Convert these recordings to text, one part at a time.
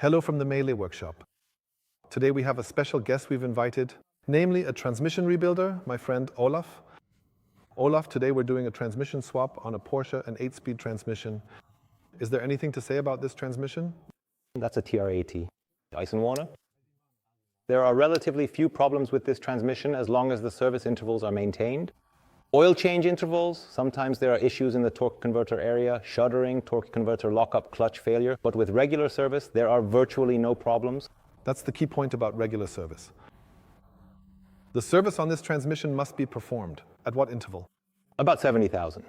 Hello from the MEYLE workshop. Today we have a special guest we've invited, namely a transmission rebuilder, my friend Olaf. Olaf, today we're doing a transmission swap on a Porsche, an 8-speed transmission. Is there anything to say about this transmission? That's a TR80 Eisenwarner. There are relatively few problems with this transmission as long as the service intervals are maintained. Oil change intervals, sometimes there are issues in the torque converter area, shuddering, torque converter lockup, clutch failure, but with regular service there are virtually no problems. That's the key point about regular service. The service on this transmission must be performed. At what interval? About 70,000.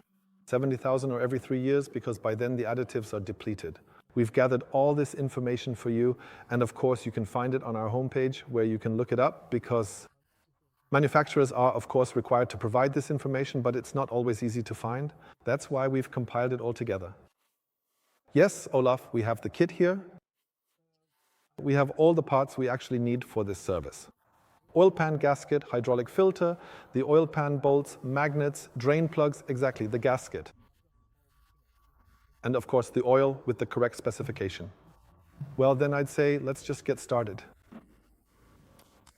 70,000 or every 3 years, because by then the additives are depleted. We've gathered all this information for you, and of course you can find it on our homepage where you can look it up, because manufacturers are of course required to provide this information, but it's not always easy to find. That's why we've compiled it all together. Yes, Olaf, we have the kit here. We have all the parts we actually need for this service. Oil pan gasket, hydraulic filter, the oil pan bolts, magnets, drain plugs, exactly, the gasket. And of course the oil with the correct specification. Well, then I'd say let's just get started.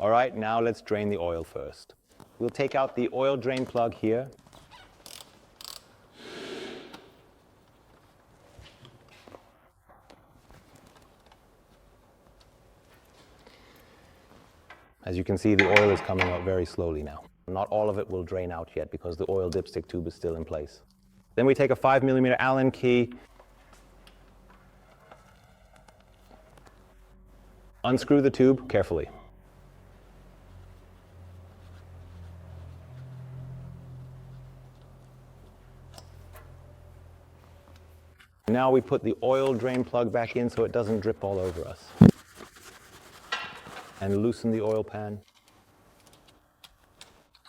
All right, now let's drain the oil first. We'll take out the oil drain plug here. As you can see, the oil is coming out very slowly now. Not all of it will drain out yet because the oil dipstick tube is still in place. Then we take a 5mm Allen key, unscrew the tube carefully. Now we put the oil drain plug back in so it doesn't drip all over us. And loosen the oil pan.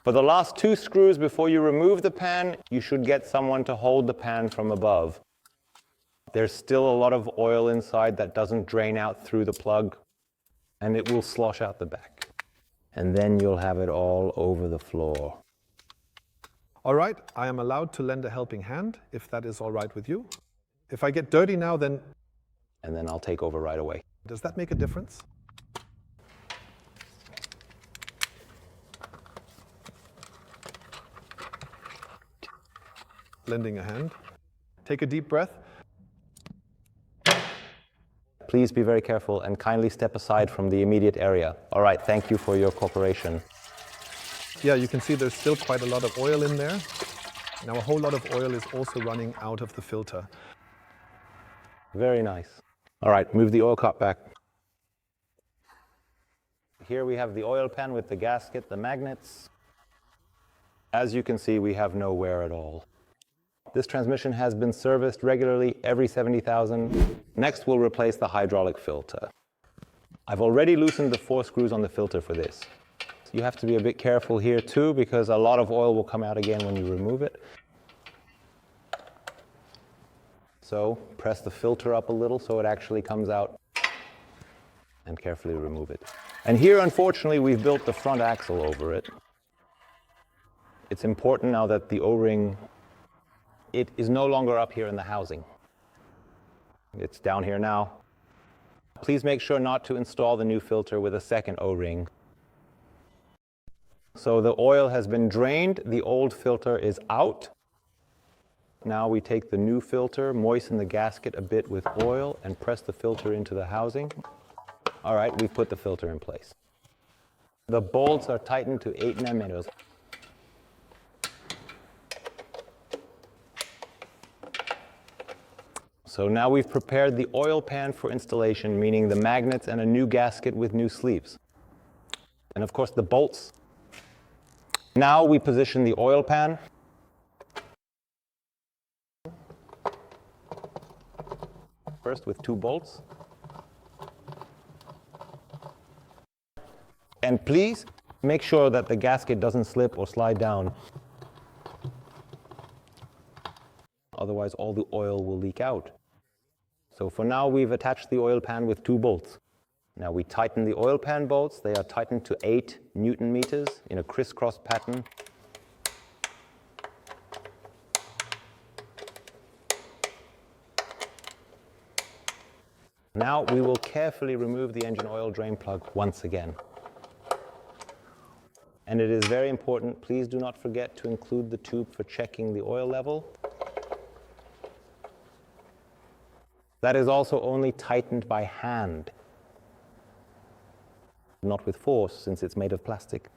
For the last 2 screws before you remove the pan, you should get someone to hold the pan from above. There's still a lot of oil inside that doesn't drain out through the plug, and it will slosh out the back. And then you'll have it all over the floor. All right, I am allowed to lend a helping hand, if that is all right with you. If I get dirty now, then... And then I'll take over right away. Does that make a difference? Lending a hand. Take a deep breath. Please be very careful and kindly step aside from the immediate area. All right, thank you for your cooperation. Yeah, you can see there's still quite a lot of oil in there. Now a whole lot of oil is also running out of the filter. Very nice. All right, move the oil cup back. Here we have the oil pan with the gasket, the magnets. As you can see, we have no wear at all. This transmission has been serviced regularly every 70,000. Next, we'll replace the hydraulic filter. I've already loosened the 4 screws on the filter for this. You have to be a bit careful here too, because a lot of oil will come out again when you remove it. So press the filter up a little so it actually comes out, and carefully remove it. And here, unfortunately, we've built the front axle over it. It's important now that the O-ring, it is no longer up here in the housing. It's down here now. Please make sure not to install the new filter with a second O-ring. So the oil has been drained, the old filter is out. Now we take the new filter, moisten the gasket a bit with oil, and press the filter into the housing. All right, we've put the filter in place. The bolts are tightened to 8 mm. So now we've prepared the oil pan for installation, meaning the magnets and a new gasket with new sleeves. And of course the bolts. Now we position the oil pan. First with 2 bolts. And please make sure that the gasket doesn't slip or slide down. Otherwise all the oil will leak out. So for now we've attached the oil pan with 2 bolts. Now we tighten the oil pan bolts. They are tightened to 8 Newton meters in a crisscross pattern. Now we will carefully remove the engine oil drain plug once again. And it is very important, please do not forget to include the tube for checking the oil level. That is also only tightened by hand, not with force since it's made of plastic.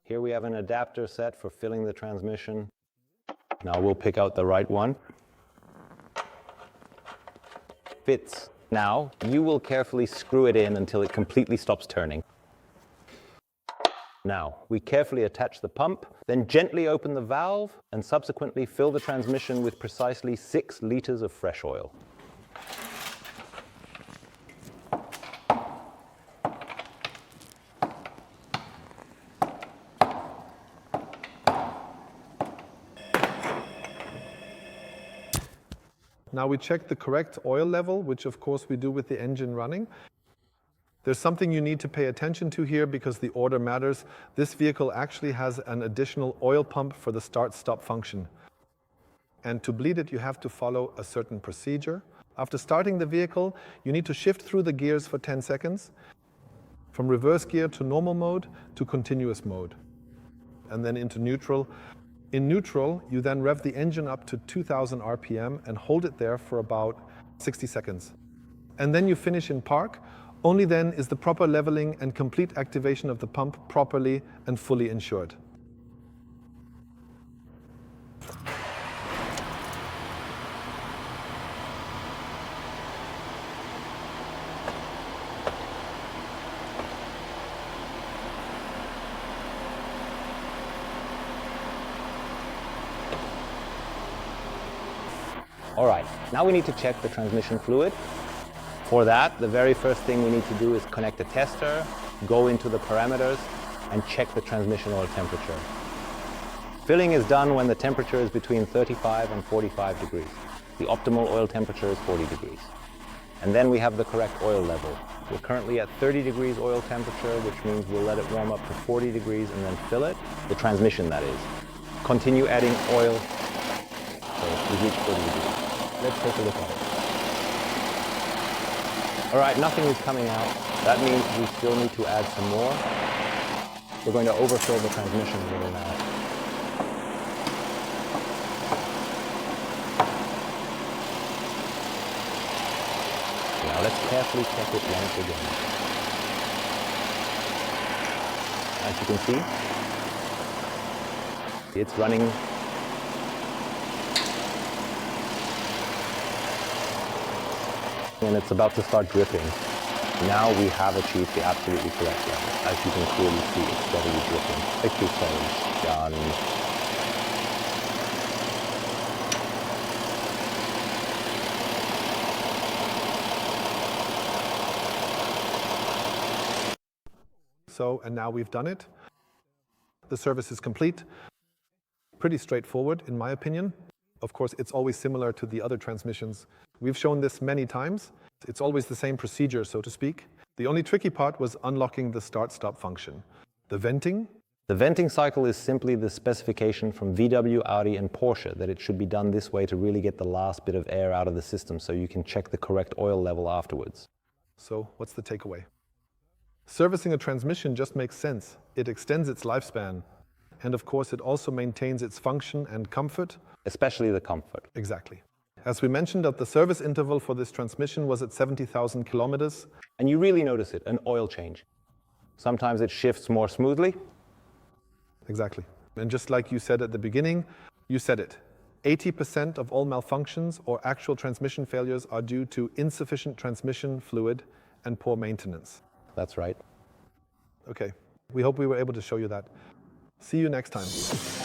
Here we have an adapter set for filling the transmission. Now we'll pick out the right one. Fits. Now you will carefully screw it in until it completely stops turning. Now, we carefully attach the pump, then gently open the valve and subsequently fill the transmission with precisely 6 liters of fresh oil. Now we check the correct oil level, which of course we do with the engine running. There's something you need to pay attention to here because the order matters. This vehicle actually has an additional oil pump for the start-stop function. And to bleed it, you have to follow a certain procedure. After starting the vehicle, you need to shift through the gears for 10 seconds, from reverse gear to normal mode to continuous mode, and then into neutral. In neutral, you then rev the engine up to 2000 RPM and hold it there for about 60 seconds. And then you finish in park. Only then is the proper leveling and complete activation of the pump properly and fully ensured. All right, now we need to check the transmission fluid. For that, the very first thing we need to do is connect a tester, go into the parameters, and check the transmission oil temperature. Filling is done when the temperature is between 35 and 45 degrees. The optimal oil temperature is 40 degrees. And then we have the correct oil level. We're currently at 30 degrees oil temperature, which means we'll let it warm up to 40 degrees and then fill it, the transmission that is. Continue adding oil. So we've reached 40 degrees. Let's take a look at it. All right, nothing is coming out. That means we still need to add some more. We're going to overfill the transmission a little now. Now let's carefully check it once again. As you can see, it's running. And it's about to start dripping. Now we have achieved the absolutely correct level. As you can clearly see, it's steadily dripping. Thank you so much, John. So, and now we've done it. The service is complete. Pretty straightforward, in my opinion. Of course, it's always similar to the other transmissions. We've shown this many times. It's always the same procedure, so to speak. The only tricky part was unlocking the start-stop function. The venting. The venting cycle is simply the specification from VW, Audi, and Porsche that it should be done this way to really get the last bit of air out of the system so you can check the correct oil level afterwards. So, what's the takeaway? Servicing a transmission just makes sense. It extends its lifespan. And of course, it also maintains its function and comfort. Especially the comfort. Exactly. As we mentioned, that the service interval for this transmission was at 70,000 kilometers. And you really notice it, an oil change. Sometimes it shifts more smoothly. Exactly. And just like you said at the beginning, you said it. 80% of all malfunctions or actual transmission failures are due to insufficient transmission fluid and poor maintenance. That's right. Okay. We hope we were able to show you that. See you next time.